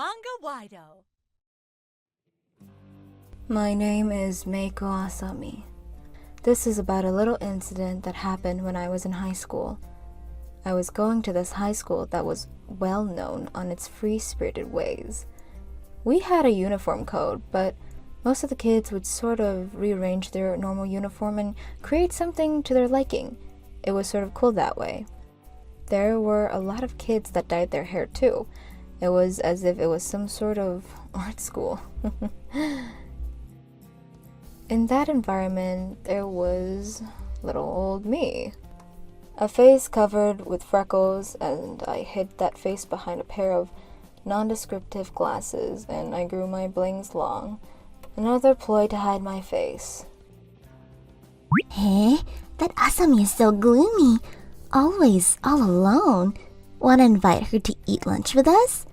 Manga-Waido. My name is Meiko Asami. This is about a little incident that happened when I was in high school. I was going to this high school that was well known on its free-spirited ways. We had a uniform code, but most of the kids would sort of rearrange their normal uniform and create something to their liking. It was sort of cool that way. There were a lot of kids that dyed their hair too. It was as if it was some sort of art school. In that environment, there was little old me. A face covered with freckles, and I hid that face behind a pair of nondescriptive glasses, and I grew my blings long. Another ploy to hide my face. Hey, that Asami is so gloomy. Always all alone. Wanna invite her to eat lunch with us?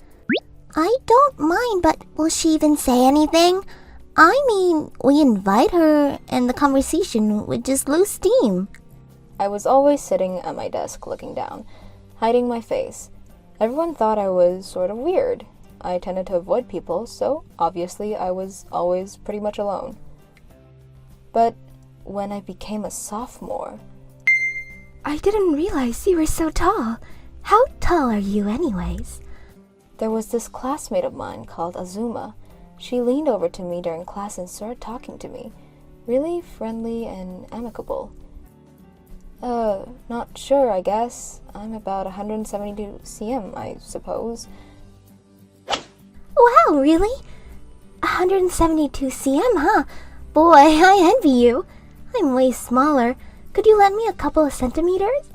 I don't mind, but will she even say anything? I mean, we invite her and the conversation would just lose steam. I was always sitting at my desk looking down, hiding my face. Everyone thought I was sort of weird. I tended to avoid people, so obviously I was always pretty much alone. But when I became a sophomore... I didn't realize you were so tall. How tall are you anyways? There was this classmate of mine called Azuma. She leaned over to me during class and started talking to me. Really friendly and amicable. Not sure, I guess. I'm about 172 cm, I suppose. Wow, really? 172 cm, huh? Boy, I envy you. I'm way smaller. Could you lend me a couple of centimeters?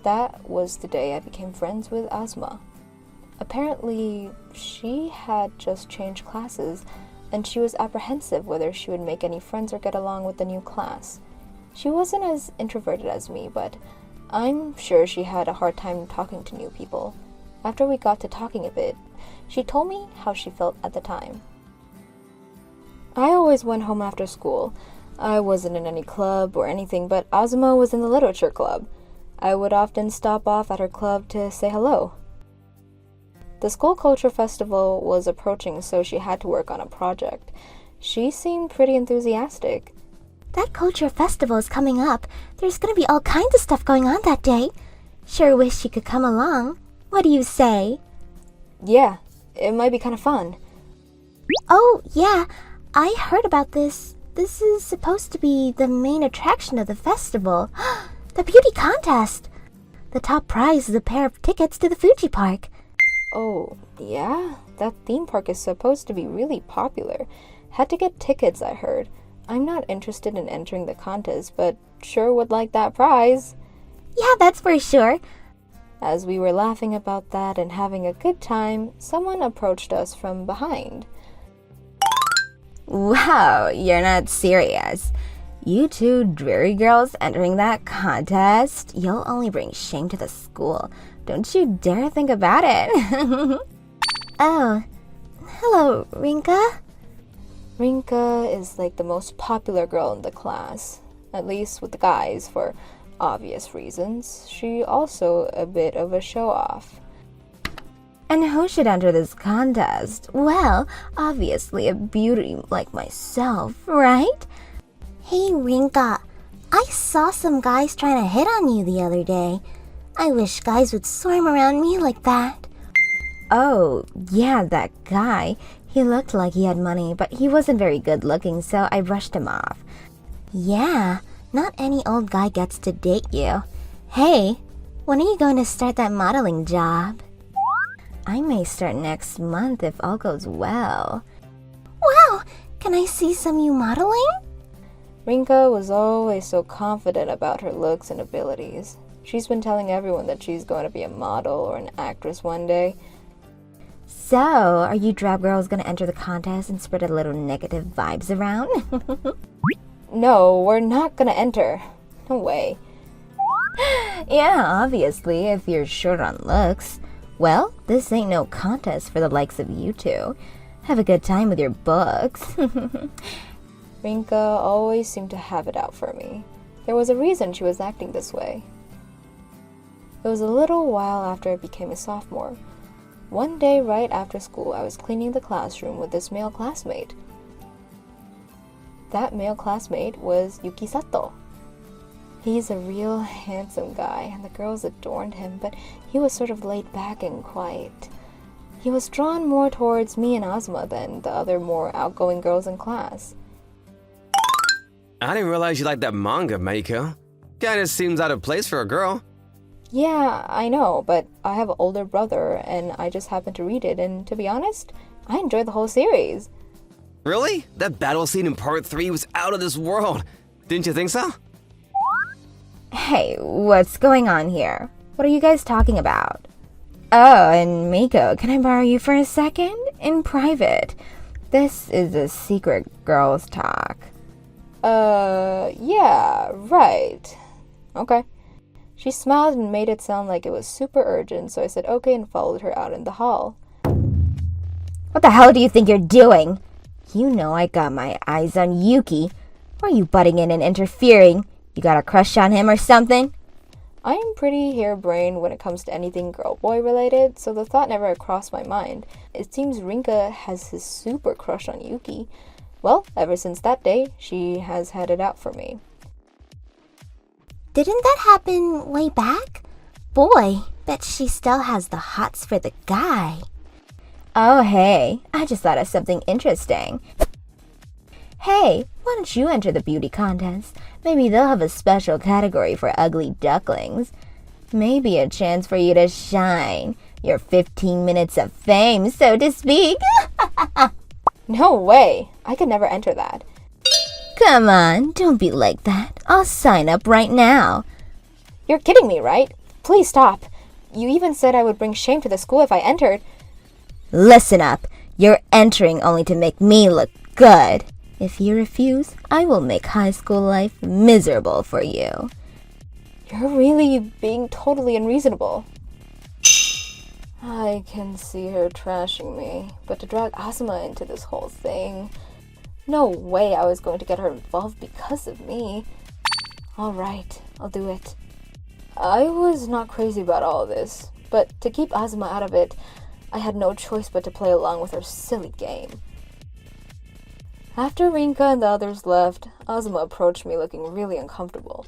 That was the day I became friends with Asma. Apparently, she had just changed classes, and she was apprehensive whether she would make any friends or get along with the new class. She wasn't as introverted as me, but I'm sure she had a hard time talking to new people. After we got to talking a bit, she told me how she felt at the time. I always went home after school. I wasn't in any club or anything, but Azuma was in the literature club. I would often stop off at her club to say hello. The school culture festival was approaching, so she had to work on a project. She seemed pretty enthusiastic. That culture festival is coming up. There's gonna be all kinds of stuff going on that day. Sure wish you could come along. What do you say? Yeah, it might be kind of fun. Oh, yeah. I heard about this. This is supposed to be the main attraction of the festival. The beauty contest. The top prize is a pair of tickets to the Fuji Park. Oh, yeah? That theme park is supposed to be really popular. Had to get tickets, I heard. I'm not interested in entering the contest, but sure would like that prize. Yeah, that's for sure. As we were laughing about that and having a good time, someone approached us from behind. Wow, you're not serious. You two dreary girls entering that contest? You'll only bring shame to the school. Don't you dare think about it. Oh, hello, Rinka. Rinka is like the most popular girl in the class, at least with the guys, for obvious reasons. She also a bit of a show-off. And who should enter this contest? Well, Obviously a beauty like myself, right? hey, Rinka. I saw some guys trying to hit on you the other day. I wish guys would swarm around me like that. Oh, yeah, that guy. He looked like he had money, but he wasn't very good looking, so I brushed him off. Yeah, not any old guy gets to date you. Hey, when are you going to start that modeling job? I may start next month if all goes well. Wow, can I see some you modeling? Rinka was always so confident about her looks and abilities. She's been telling everyone that she's going to be a model or an actress one day. So, are you drab girls gonna enter the contest and spread a little negative vibes around? No, we're not gonna enter. No way. Yeah, obviously, if you're short on looks. Well, this ain't no contest for the likes of you two. Have a good time with your books. Rinka always seemed to have it out for me. There was a reason she was acting this way. It was a little while after I became a sophomore. One day right after school, I was cleaning the classroom with this male classmate. That male classmate was Yuki Sato. He's a real handsome guy, and the girls adorned him, but he was sort of laid back and quiet. He was drawn more towards me and Asuma than the other more outgoing girls in class. I didn't realize you liked that manga, Meiko. Kinda seems out of place for a girl. Yeah, I know, but I have an older brother, and I just happened to read it, and to be honest, I enjoyed the whole series. Really? That battle scene in part 3 was out of this world. Didn't you think so? Hey, what's going on here? What are you guys talking about? Oh, and Miko, can I borrow you for a second? In private. This is a secret girls' talk. Yeah, right. Okay. She smiled and made it sound like it was super urgent, so I said okay and followed her out in the hall. What the hell do you think you're doing? You know I got my eyes on Yuki. Why are you butting in and interfering? You got a crush on him or something? I am pretty harebrained when it comes to anything girl-boy related, so the thought never crossed my mind. It seems Rinka has his super crush on Yuki. Well, ever since that day, she has had it out for me. Didn't that happen way back? Boy, bet she still has the hots for the guy. Oh, hey, I just thought of something interesting. Hey, why don't you enter the beauty contest? Maybe they'll have a special category for ugly ducklings. Maybe a chance for you to shine. Your 15 minutes of fame, so to speak. No way! I could never enter that. Come on, don't be like that. I'll sign up right now. You're kidding me, right? Please stop. You even said I would bring shame to the school if I entered. Listen up. You're entering only to make me look good. If you refuse, I will make high school life miserable for you. You're really being totally unreasonable. I can see her trashing me, but to drag Asuma into this whole thing... No way I was going to get her involved because of me. Alright, I'll do it. I was not crazy about all of this, but to keep Asuma out of it, I had no choice but to play along with her silly game. After Rinka and the others left, Asuma approached me looking really uncomfortable.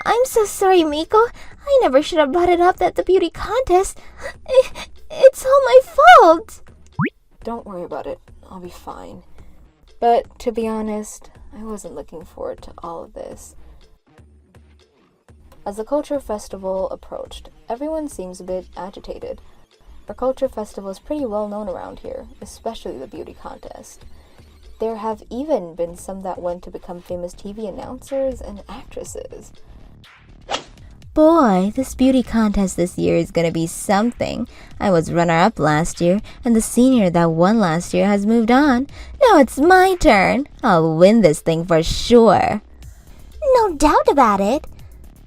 I'm so sorry, Miko. I never should have brought it up at the beauty contest. It's all my fault. Don't worry about it. I'll be fine. But to be honest, I wasn't looking forward to all of this. As the culture festival approached, everyone seems a bit agitated. Our culture festival is pretty well known around here, especially the beauty contest. There have even been some that went to become famous TV announcers and actresses. Boy, this beauty contest this year is gonna be something. I was runner-up last year, and the senior that won last year has moved on. Now it's my turn. I'll win this thing for sure. No doubt about it.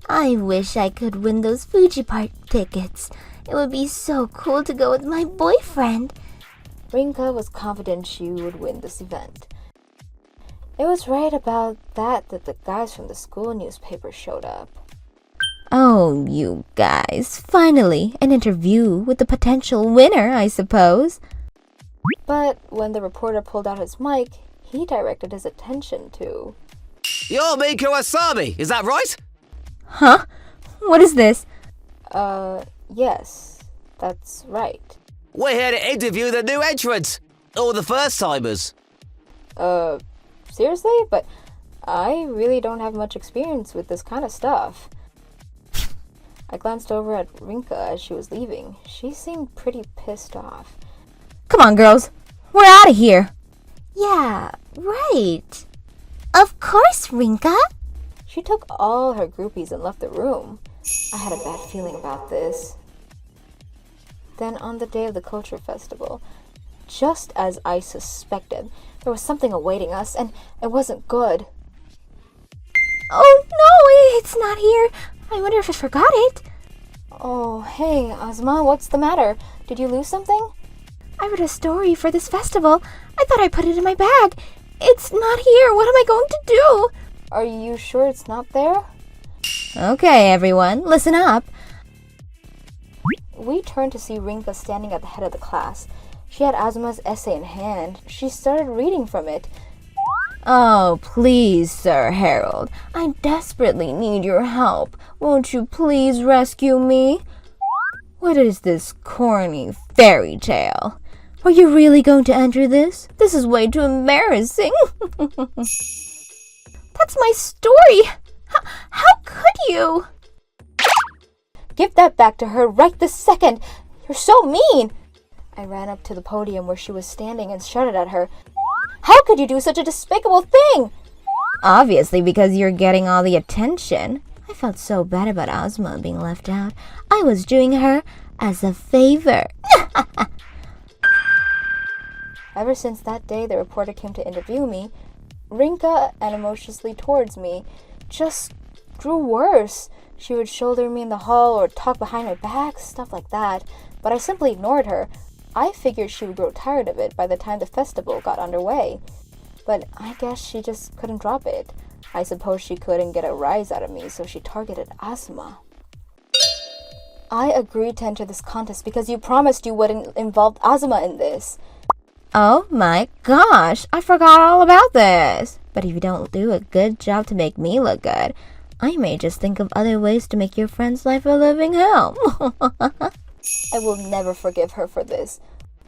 I wish I could win those Fuji Park tickets. It would be so cool to go with my boyfriend. Rinka was confident she would win this event. It was right about that the guys from the school newspaper showed up. Oh, you guys. Finally, an interview with the potential winner, I suppose. But when the reporter pulled out his mic, he directed his attention to... You're Meiko Asabi, is that right? Huh? What is this? Yes, that's right. We're here to interview the new entrants, or the first-timers. Seriously? But I really don't have much experience with this kind of stuff. I glanced over at Rinka as she was leaving. She seemed pretty pissed off. Come on, girls. We're out of here. Yeah, right. Of course, Rinka. She took all her groupies and left the room. I had a bad feeling about this. Then on the day of the culture festival, just as I suspected, there was something awaiting us, and it wasn't good. Oh no, it's not here. I wonder if I forgot it. Oh, hey, Asuma, what's the matter? Did you lose something? I read a story for this festival. I thought I put it in my bag. It's not here. What am I going to do? Are you sure it's not there? Okay, everyone, listen up. we turned to see Rinka standing at the head of the class. She had Azuma's essay in hand. She started reading from it. Oh, please, Sir Harold. I desperately need your help. Won't you please rescue me? What is this corny fairy tale? Are you really going to enter this? This is way too embarrassing. That's my story. How could you? Give that back to her right this second. You're so mean. I ran up to the podium where she was standing and shouted at her. How could you do such a despicable thing? Obviously, because you're getting all the attention. I felt so bad about Ozma being left out. I was doing her as a favor. Ever since that day the reporter came to interview me, Rinka, animosiously towards me, just grew worse. She would shoulder me in the hall or talk behind my back, stuff like that, but I simply ignored her. I figured she would grow tired of it by the time the festival got underway, but I guess she just couldn't drop it. I suppose she couldn't get a rise out of me, so she targeted Asuma. I agreed to enter this contest because you promised you wouldn't involve Azuma in this. Oh my gosh, I forgot all about this. But if you don't do a good job to make me look good, I may just think of other ways to make your friend's life a living hell. I will never forgive her for this.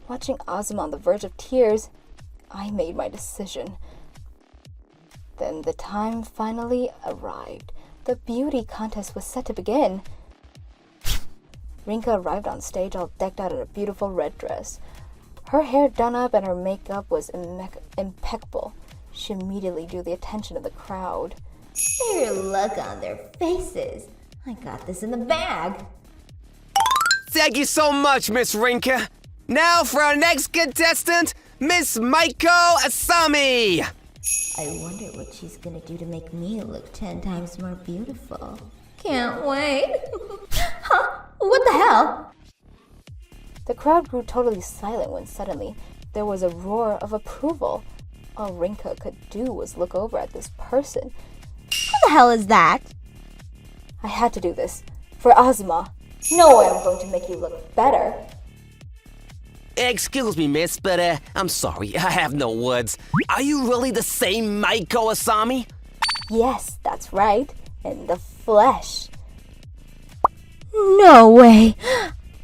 Watching Azuma on the verge of tears, I made my decision. Then the time finally arrived. The beauty contest was set to begin. Rinka arrived on stage all decked out in a beautiful red dress. Her hair done up and her makeup was impeccable. She immediately drew the attention of the crowd. Their look on their faces. I got this in the bag. Thank you so much, Miss Rinka. Now for our next contestant, Miss Maiko Asami. I wonder what she's gonna do to make me look 10 times more beautiful. Can't wait. Huh? What the hell? The crowd grew totally silent when suddenly there was a roar of approval. All Rinka could do was look over at this person. Who the hell is that? I had to do this. For Azuma. No way I'm going to make you look better. Excuse me, miss, but I'm sorry, I have no words. Are you really the same Maiko Asami? Yes, that's right. In the flesh. No way.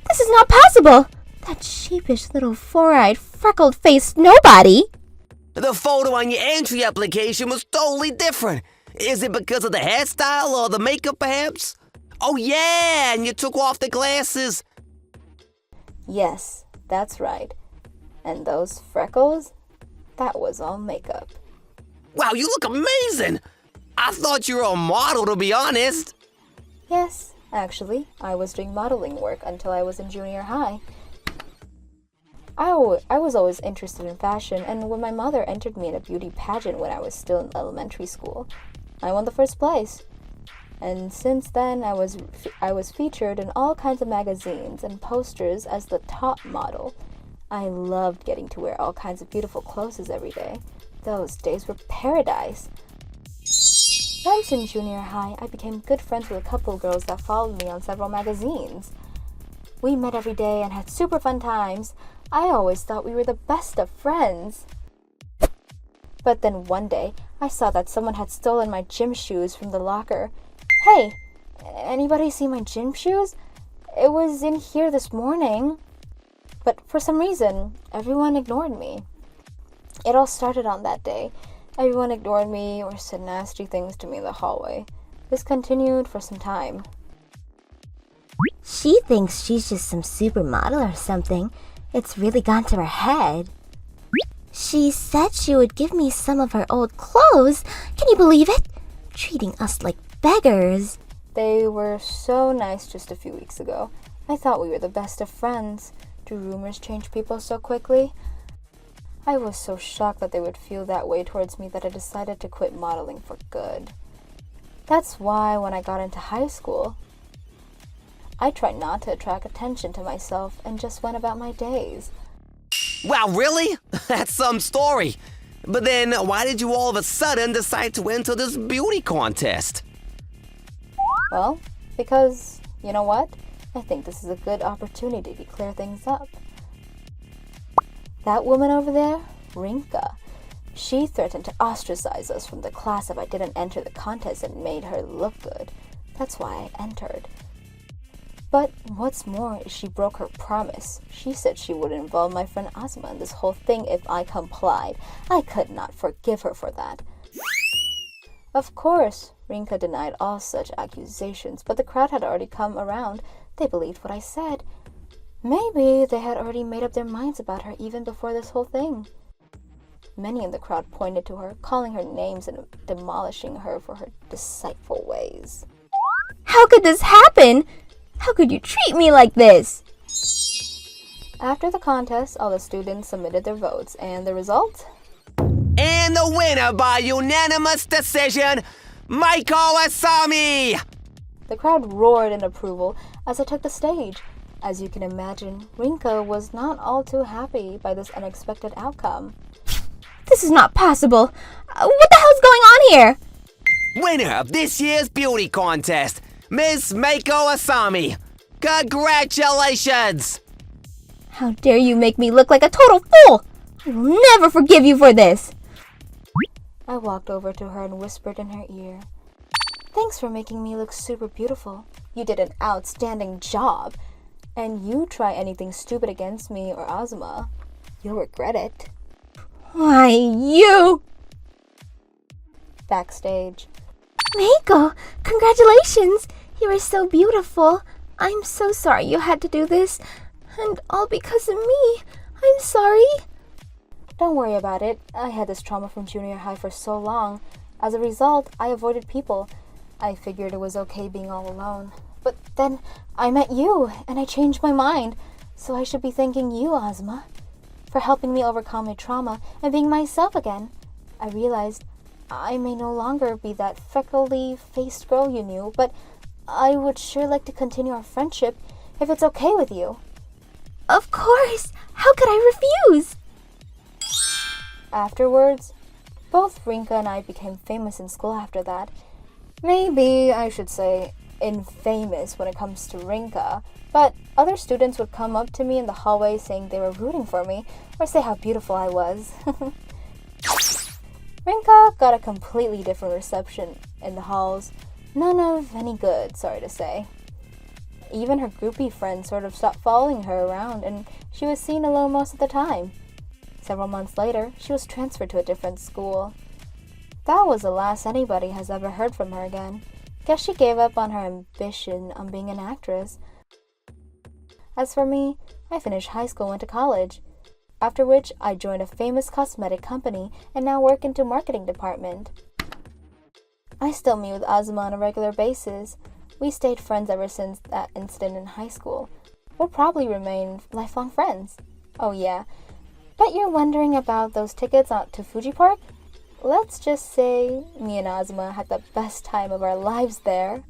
This is not possible. That sheepish little four-eyed, freckled-faced nobody. The photo on your entry application was totally different. Is it because of the hairstyle or the makeup, perhaps? Oh yeah, and you took off the glasses. Yes, that's right. And those freckles? That was all makeup. Wow, you look amazing. I thought you were a model, to be honest. Yes, actually, I was doing modeling work until I was in junior high. I was always interested in fashion, and when my mother entered me in a beauty pageant when I was still in elementary school, I won the first place. And since then, I was featured in all kinds of magazines and posters as the top model. I loved getting to wear all kinds of beautiful clothes every day. Those days were paradise. Once in junior high, I became good friends with a couple of girls that followed me on several magazines. We met every day and had super fun times. I always thought we were the best of friends. But then one day, I saw that someone had stolen my gym shoes from the locker. Hey, anybody see my gym shoes? It was in here this morning. But for some reason, everyone ignored me. It all started on that day. Everyone ignored me or said nasty things to me in the hallway. This continued for some time. She thinks she's just some supermodel or something. It's really gone to her head. She said she would give me some of her old clothes. Can you believe it? Treating us like beggars. They were so nice just a few weeks ago. I thought we were the best of friends. Do rumors change people so quickly? I was so shocked that they would feel that way towards me that I decided to quit modeling for good. That's why when I got into high school, I tried not to attract attention to myself and just went about my days. Wow, really? That's some story. But then, why did you all of a sudden decide to enter this beauty contest? Well, because, you know what? I think this is a good opportunity to clear things up. That woman over there, Rinka, she threatened to ostracize us from the class if I didn't enter the contest and made her look good. That's why I entered. But what's more is she broke her promise. She said she would involve my friend Asuma in this whole thing if I complied. I could not forgive her for that. Of course, Rinka denied all such accusations, but the crowd had already come around. They believed what I said. Maybe they had already made up their minds about her even before this whole thing. Many in the crowd pointed to her, calling her names and demolishing her for her deceitful ways. How could this happen? How could you treat me like this? After the contest, all the students submitted their votes, and the result? And the winner by unanimous decision, Maiko Asami! The crowd roared in approval as I took the stage. As you can imagine, Rinka was not all too happy by this unexpected outcome. This is not possible. What the hell's going on here? Winner of this year's beauty contest, Miss Maiko Asami. Congratulations! How dare you make me look like a total fool! I will never forgive you for this! I walked over to her and whispered in her ear, "Thanks for making me look super beautiful. You did an outstanding job. And you try anything stupid against me or Azuma, you'll regret it." Why, you... Backstage. Meiko, congratulations! You are so beautiful. I'm so sorry you had to do this. And all because of me. I'm sorry. Don't worry about it. I had this trauma from junior high for so long. As a result, I avoided people. I figured it was okay being all alone. But then I met you, and I changed my mind. So I should be thanking you, Azuma, for helping me overcome my trauma and being myself again. I realized I may no longer be that freckly-faced girl you knew, but I would sure like to continue our friendship if it's okay with you. Of course. How could I refuse? Afterwards, both Rinka and I became famous in school after that. Maybe I should say infamous when it comes to Rinka, but other students would come up to me in the hallway saying they were rooting for me or say how beautiful I was. Rinka got a completely different reception in the halls. None of any good, sorry to say. Even her groupie friends sort of stopped following her around, and she was seen alone most of the time. Several months later, she was transferred to a different school. That was the last anybody has ever heard from her again. Guess she gave up on her ambition on being an actress. As for me, I finished high school and went to college, after which I joined a famous cosmetic company and now work into marketing department. I still meet with Azuma on a regular basis. We stayed friends ever since that incident in high school. We'll probably remain lifelong friends. Oh yeah, bet you're wondering about those tickets out to Fuji Park? Let's just say me and Azuma had the best time of our lives there.